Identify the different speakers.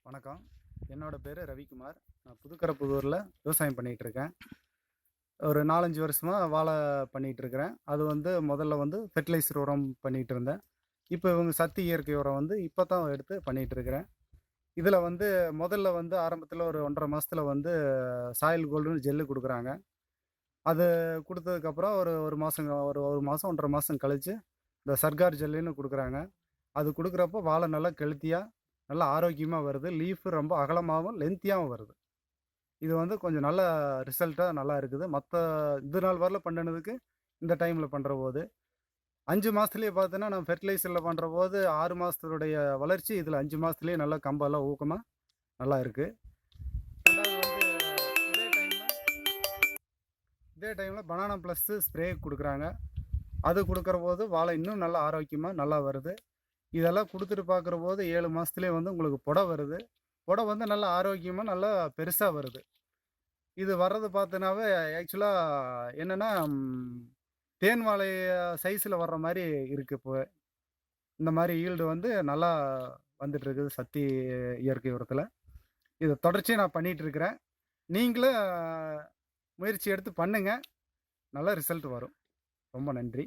Speaker 1: வணக்கம். என்னோட பேர் ரவிக்குமார். நான் புதுக்கரப்புதூரில் விவசாயம் பண்ணிகிட்ருக்கேன். ஒரு 4, 5 வருஷமா வாழை பண்ணிகிட்ருக்கிறேன். அது முதல்ல ஃபெர்டிலைசர் உரம் பண்ணிகிட்டு இருந்தேன். இப்போ இவங்க சத்து இயற்கை உரம் இப்போ தான் எடுத்து பண்ணிகிட்ருக்கிறேன். இதில் முதல்ல ஆரம்பத்தில் ஒரு 1 1/2 மாசத்துல சாயில் கோல்டுன்னு ஜெல்லு குடுக்குறாங்க. அது குடுத்ததுக்கப்புறம் ஒரு 1 மாசம் ஒரு 1 மாசம் 1 1/2 மாசம் கழிச்சு, இந்த சர்க்கார் ஜெல்லுன்னு குடுக்குறாங்க. அது குடுக்குறப்போ வாழை நல்லா கெளுத்தியா, நல்லா ஆரோக்கியமா வருது. லீஃப் ரொம்ப அகலமாவும், லென்த்தியாவும் வருது. இது கொஞ்சம் நல்ல ரிசல்ட்டா நல்லா இருக்குது. மத்த இது நாள் வரல பண்ணுனதுக்கு, இந்த டைம்ல பண்றபோது, 5 மாசத்துலயே பார்த்தீங்கன்னா, நான் ஃபெர்டிலைசர்ல பண்றபோது 6 மாசத்துடைய வளர்ச்சி, இதில 5 மாசத்துலயே நல்லா கம்பெல்லாம் ஊக்கமா நல்லா இருக்கு. 2வது இதே டைம்ல பனானா பிளஸ் ஸ்ப்ரே குடுக்குறாங்க. அது குடுக்குறபோது வாழை இன்னும் நல்லா ஆரோக்கியமா நல்லா வருது. இதெல்லாம் குடுத்துட்டு பார்க்குறபோது 7 மாசத்துலயே உங்களுக்கு பொட வருது. பொட நல்லா ஆரோக்கியமா நல்லா பெருசா வருது. இது வர்றது பார்த்தீனாவே ஆக்சுவலா என்னன்னா, தேன் வாழை சைஸ்ல வர்ற மாரி இருக்கு இப்போ. இந்த மாரி ஈல்டு நல்லா வந்துட்டு இருக்குது சத்தி இயற்கை உரத்துல. இத தொடர்ச்சியா நான் பண்ணிட்டு இருக்கிறேன். நீங்களும் முயற்சி எடுத்து பண்ணுங்க. நல்ல ரிசல்ட் வரும். ரொம்ப நன்றி.